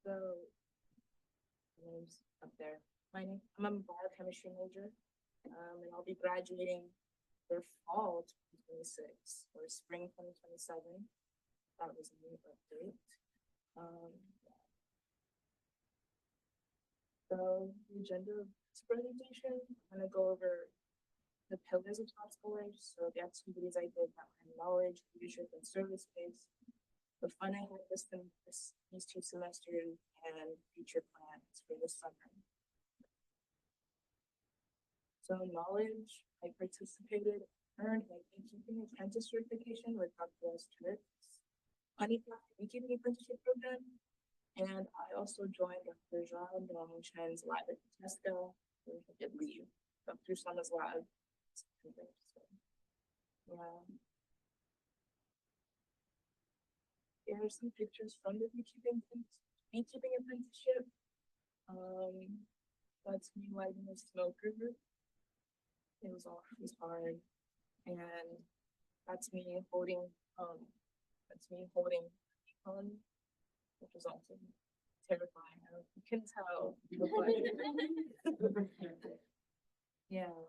So, my name's up there. I'm a biochemistry major, and I'll be graduating for fall 2026 or spring 2027. That was a new update. Um, so the agenda of this presentation, I'm gonna go over the pillars of top scholars. So the activities I did that were knowledge, leadership, and service based. The fun I had these 2 semesters and future plans for the summer. So knowledge, I participated, earned my beekeeping apprentice certification with Dr. Turks, honeypot beekeeping apprenticeship program, and I also joined Dr. Jean Dongchen's lab at Tesco, where I did leave Dr. Sana's lab. So, yeah. Here are some pictures from the beekeeping apprenticeship. That's me lighting a smoker. It was hard, and that's me holding on, which was also terrifying. You can tell. Yeah.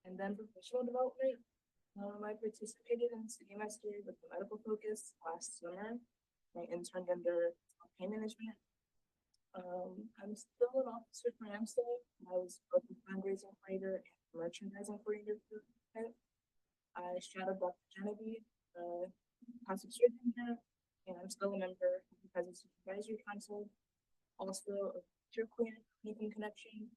And then professional development. I participated in City Mastery with the medical focus last summer. I interned under pain management. I'm still an officer for AMSA. I was both a fundraising coordinator and merchandising coordinator for it. I shadowed Dr. Genevieve, plastic surgeon here, and I'm still a member of the President's Supervisory Council, also a teacher coordinator connection,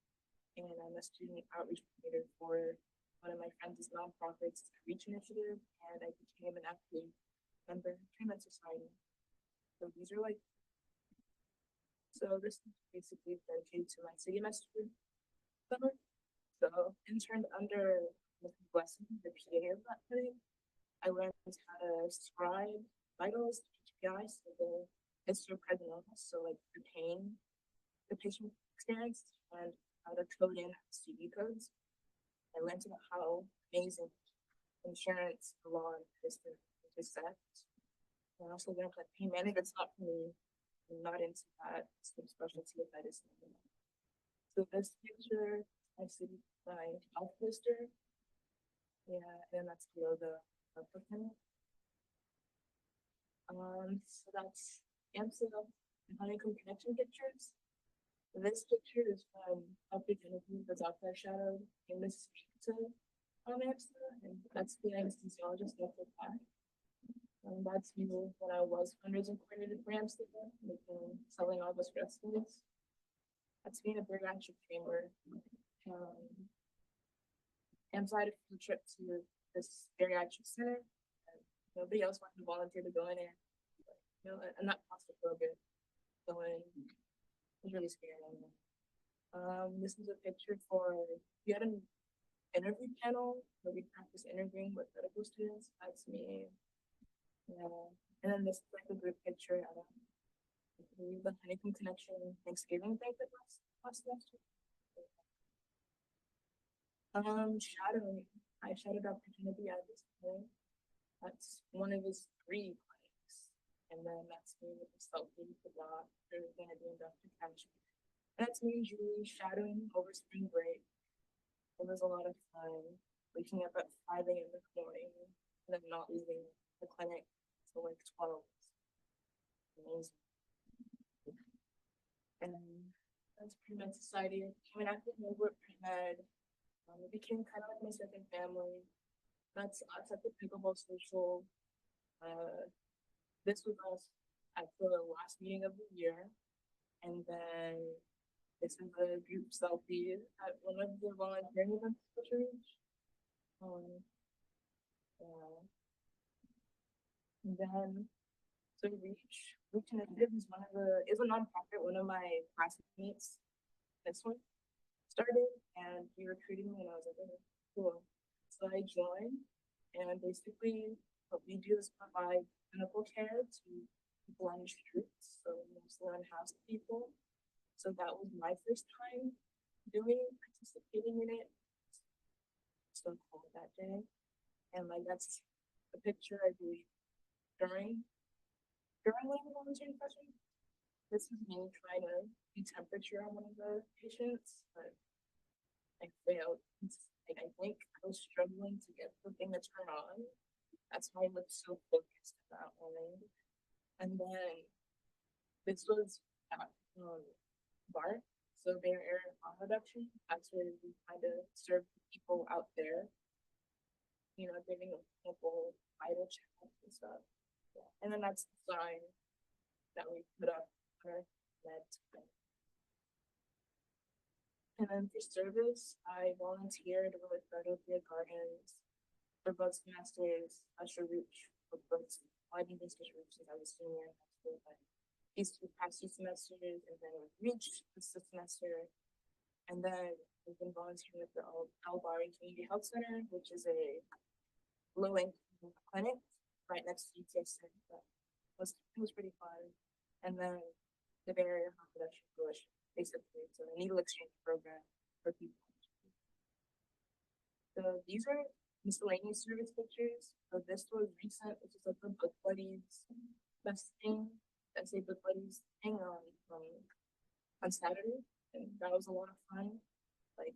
and I'm a student outreach coordinator for one of my friends' nonprofits, Reach Initiative, and I became an active member of the Treatment Society. So these are so this is basically dedicated to my city master summer. So interned under Mrs. Blessing, the PA of that thing. I learned how to scribe vitals, HPI, so the history of present illness, so like the patient experience, and how to code in CD codes. I learned about how amazing insurance law and history is set. I also learned that pain management's not for me. I'm not into that specialty of medicine. So this picture, I see my health poster. Yeah, and that's below the applicant. So that's AMSA and honeycomb connection pictures. This picture is from Dr. Genevieve, that's out there shadowed in this pizza on AMSA, and that's the anesthesiologist Dr. Pat. That's me when I was fundraising coordinator for AMSA, selling all those recipes. That's me in a bariatric chamber. AMSA had a field trip to this bariatric center. Nobody else wanted to volunteer to go in there. I'm not claustrophobic. Going was really scary. This is a picture we had an interview panel where we practice interviewing with medical students. That's me. Yeah. And then this is like a group picture at the Honeycomb Connection Thanksgiving banquet last semester. Shadowing. I shadowed Dr. Genevieve at this point. That's one of his 3 clinics. And then that's me with the selfie with Dr. Genevieve and Dr. Cash. That's me usually shadowing over spring break. It was a lot of fun. Waking up at 5 a.m. in the morning and then not leaving the clinic until like 12. Amazing. And that's pre-med society. I became an active member of pre-med. It became kind of like my second family. That's us at the Pickleball Social. This was us at the last meeting of the year. And then this is a group selfie at one of the volunteering events at Reach. And then so Reach Initiative is a nonprofit. One of my classmates, this one, started, and he recruited me, and I was like, oh, cool. So I joined, and basically what we do is provide clinical care to people on the streets, so mostly unhoused people. So that was my first time participating in it. So cool that day. And like that's a picture I believe during during one of the volunteering sessions, this is me trying to do temperature on one of the patients, but I failed. Like, I think I was struggling to get the thing to turn on. That's why I looked so focused at that morning. And then this was at bar, so Bay Area harm reduction. That's where we kind of serve people out there, you know, giving them simple vital checks and stuff. Yeah. And then that's the sign that we put up on our med. And then for service, I volunteered with Philadelphia Gardens for both semesters. Usher Reach for both. I didn't Usher Reach since I was senior in high school, but these two past 2 semesters, and then with Reach this semester. And then we've been volunteering with the Albari Community Health Center, which is a low-income clinic right next to UTSA. It was pretty fun. And then the Bay Area Harm Reduction Coalition, basically, so a needle exchange program for people. So these are miscellaneous service pictures. So this was recent, which is like the Book Buddies best thing. I say Book Buddies thing on Saturday, and that was a lot of fun. Like,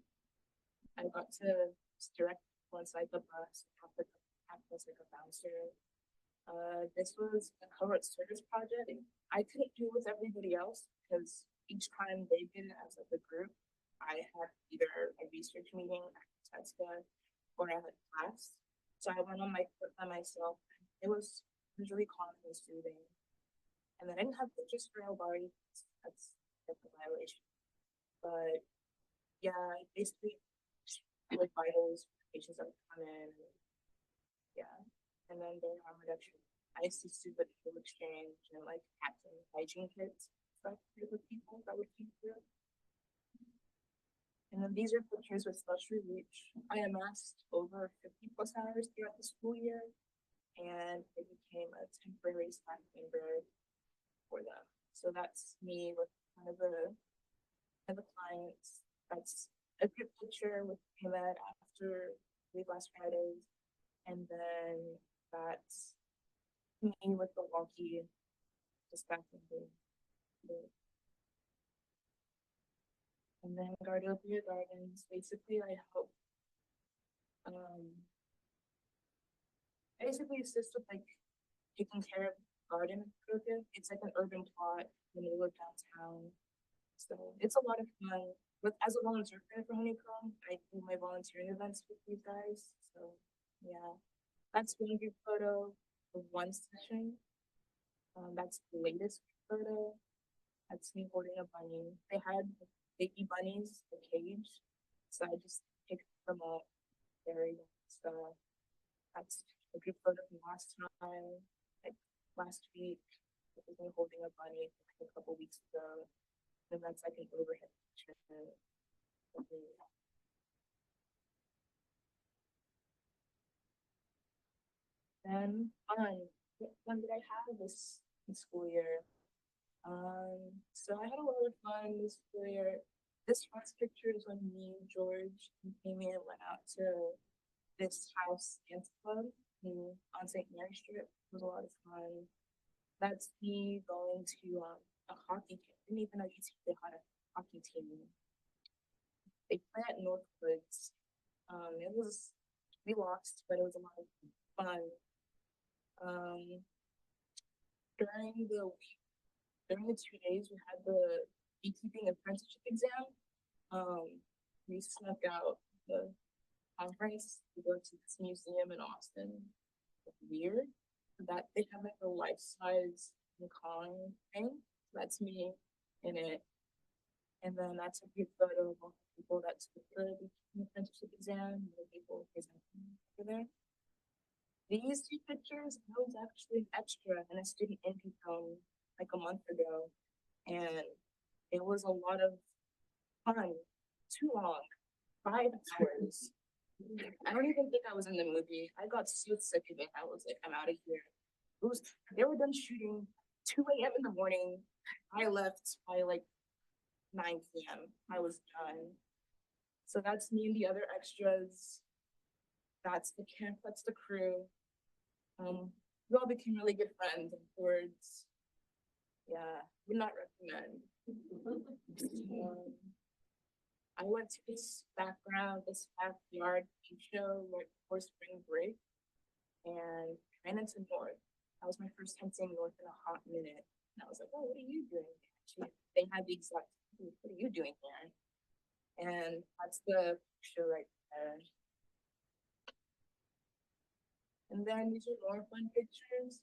I got to direct one side the bus, half was like a bouncer. This was a cohort service project. I couldn't do it with everybody else because each time they did it as like a group, I had either a research meeting at Tetska or I had class. So I went on my foot by myself. It was really calm and soothing. And then I didn't have pictures for Albari. That's a violation. But yeah, basically like vitals for patients that would come in. Yeah. And then the harm reduction. I assisted with fuel exchange and like packing hygiene kits stuff with people that would keep through. And then these are pictures with Special Reach. I amassed over 50 plus hours throughout the school year, and it became a temporary staff member for them. So that's me with one of the clients. That's a good picture with him after leave last Friday. And then that's me with the walkie just back in the and then Philadelphia Gardens, basically I help basically assist with like taking care of the garden in Philadelphia. It's like an urban plot in the middle of downtown. So it's a lot of fun. But as a volunteer for Honeycomb, I do my volunteering events with these guys. So yeah. That's one group photo of one session. That's the latest photo. That's me holding a bunny. They had baby bunnies, the cage. So I just picked them up, buried them and stuff. That's a group photo from last time, like last week. It was me holding a bunny like a couple weeks ago. And that's like an overhead picture. Then what fun did I have this school year? So I had a lot of fun this school year. This first picture is when me and George and Amy went out to this house dance club on St. Mary Street. It was a lot of fun. That's me going to a hockey camp. I didn't even know they had a hockey team. They play at Northwoods. We lost, but it was a lot of fun. During the 2 days we had the beekeeping apprenticeship exam. We snuck out the conference to go to this museum in Austin. It's weird that they have like a life-size Kong thing. That's me in it. And then that's a good photo of all the people that took the beekeeping apprenticeship exam and the people presenting over there. These two pictures, I was actually an extra in a student income like a month ago, and it was a lot of fun. Too long, 5 hours. I don't even think I was in the movie. I got so sick of it. I was like, I'm out of here. They were done shooting 2 a.m. in the morning. I left by like 9 p.m. I was done. So that's me and the other extras. That's the camp. That's the crew. We all became really good friends afterwards. Yeah, would not recommend. Um, I went to this backyard beach show right before spring break and ran into North. That was my first time seeing North in a hot minute. And I was like, oh, what are you doing? They had the exact, what are you doing here? And that's the show right there. And then these are more fun pictures.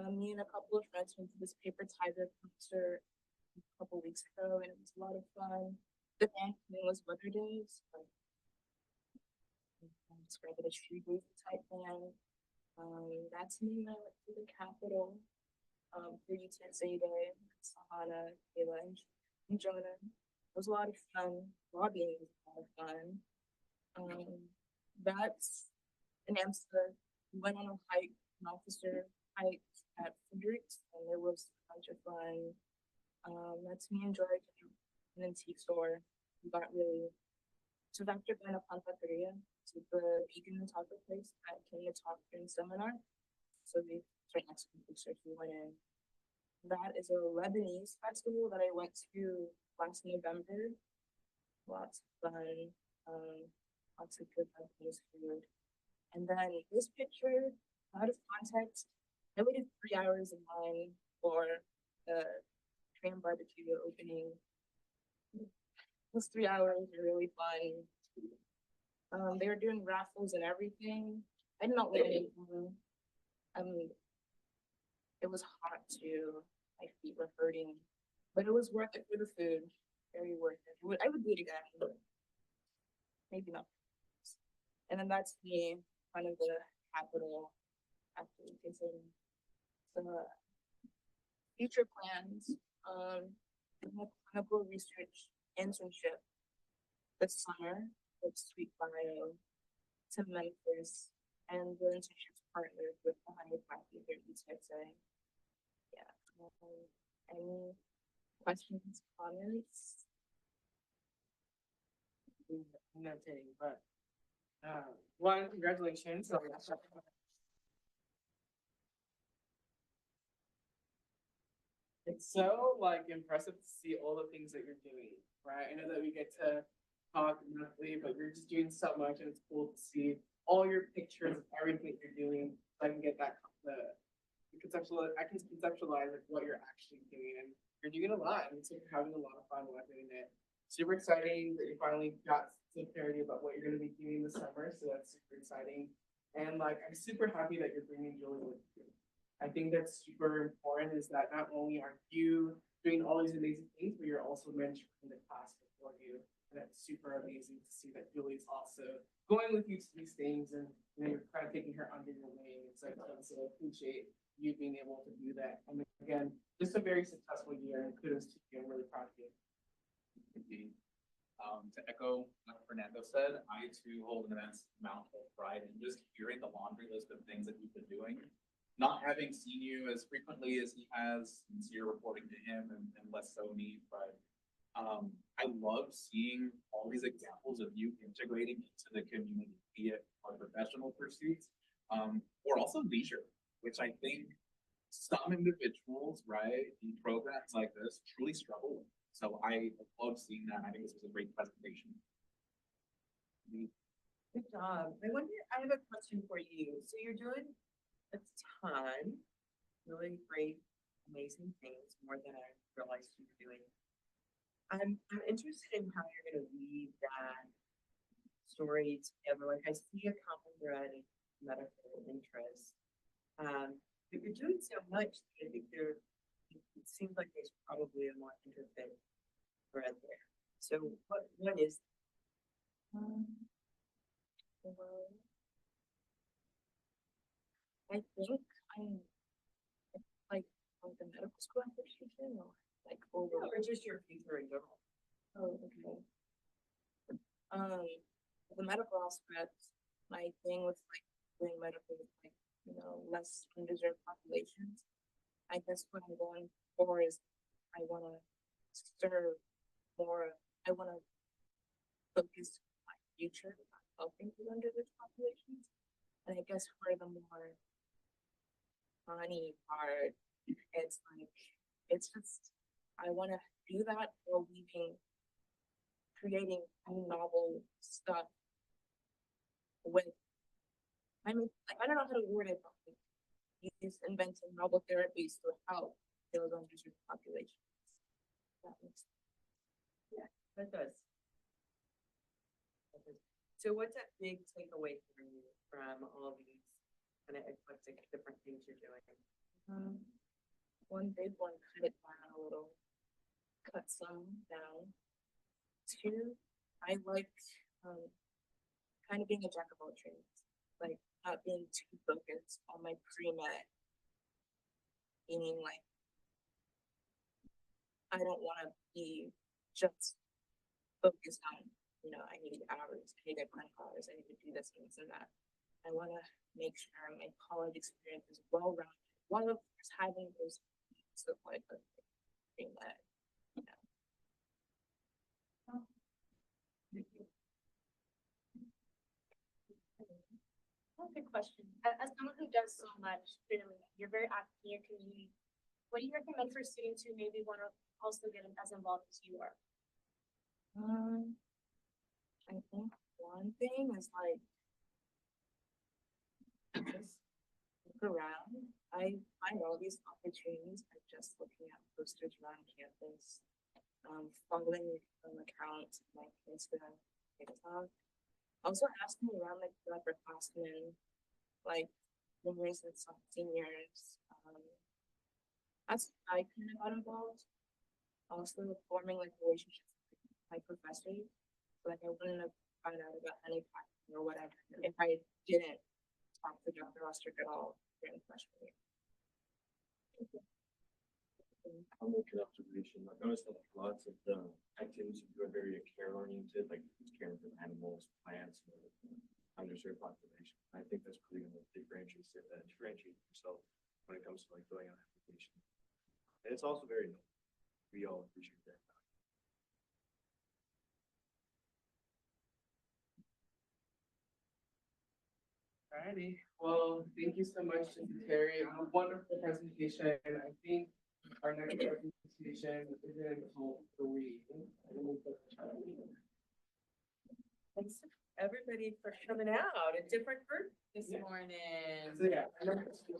Me and a couple of friends went to this paper tiger concert a couple weeks ago, and it was a lot of fun. The band name was Weather Days, but I describe it as shoegaze type band. That's me. I went to the Capitol for Chizitere, Sahana, Kayla, and Jonah. It was a lot of fun. Lobbying was a lot of fun. That's in Amsterdam. We went on a hike, an officer hike at Fredericks, and there was a bunch of fun. That's me and George in an antique store. We got really so after going to Pantateria to the vegan taco place that came to talk during seminar. So they right next to the research we went in. That is a Lebanese festival that I went to last November. Lots of fun, lots of good Lebanese food. And then this picture, out of context, I waited 3 hours in line for the Korean barbecue opening. Those 3 hours were really fun. They were doing raffles and everything. I did not win anything. It was hot too. My feet were hurting, but it was worth it for the food. Very worth it. I would do it again. Maybe not. And then that's me, kind of the capital after considering some future plans. Clinical research internship this summer with Sweet Bio to Memphis, and the internship's partnered with the Homeopathy 36A. Yeah. Any questions, comments? Notating, but one, congratulations. It's so like impressive to see all the things that you're doing, right? I know that we get to talk monthly, but you're just doing so much, and it's cool to see all your pictures of everything you're doing. So I can get that I can conceptualize like what you're actually doing, and you're doing a lot, and it's like you're having a lot of fun while doing it. Super exciting that you finally got some clarity about what you're going to be doing this summer. So that's super exciting, and like I'm super happy that you're bringing Julie with you. I think that's super important is that not only are you doing all these amazing things, but you're also mentoring the class before you. And that's super amazing to see that Julie's also going with you to these things, and you're kind of taking her under your wing. It's like, so I appreciate you being able to do that. And again, just a very successful year, and kudos to you. I'm really proud of you. Indeed. To echo what Fernando said, I too hold an immense amount of pride in just hearing the laundry list of things that you've been doing. Not having seen you as frequently as he has since you're reporting to him, and less so me, but I love seeing all these examples of you integrating into the community, be it our professional pursuits, or also leisure, which I think some individuals, right, in programs like this truly struggle with. So I love seeing that. I think this was a great presentation. Good job. I have a question for you. So you're doing a ton, really great, amazing things, more than I realized you were doing. I'm interested in how you're going to weave that story together. Like I see a common thread of medical interest, but you're doing so much. I think it seems like there's probably a more intricate thread there. So what is? Well, I think I'm like the medical school application or like over Or just your future in general. Oh, okay. The medical aspect, my thing with like doing medical with like, less undeserved populations. I guess what I'm going for is I wanna serve more, I wanna focus my future on helping the underserved populations. And I guess for the more funny part, it's like it's just, I wanna do that while weaving, creating novel stuff with, I mean, like, I don't know how to word it, but like, he's inventing novel therapies to help those underserved populations. That makes That does. That does. So what's a big takeaway for you from all these kind of eclectic different things you're doing? One big one, cut it down a little, cut some down. Two, I like, kind of being a jack of all trades, like not being too focused on my pre-med. Meaning like, I don't wanna be just focused on, I need hours, I need to plan hours, I need to do this and this and that. I wanna make sure my college experience is well-rounded, while of course having those pieces of like a thing that, That's a good question. As someone who does so much, really, you're very active in your community. What do you recommend for students who maybe want to also get as involved as you are? I think one thing is like, just look around. I find all these opportunities by just looking at posters around campus, following accounts like Instagram, TikTok. Also asking around like the upperclassmen, like juniors and some seniors. That's how I kind of got involved. Also forming like relationships with my professors. Like I wouldn't have found out about any practice or whatever if I didn't talk to Dr. Ostrick at all during freshman year. I'll make an observation. I've noticed that lots of the activities you do are very care oriented, like caring for animals, plants, and underserved population. I think that's really going to differentiate yourself when it comes to like filling out an application. And it's also very noble. We all appreciate that. Alrighty, well, thank you so much, Terry. A wonderful presentation. I think our next presentation is until 3. Thanks everybody for coming out, a different group this morning. So yeah.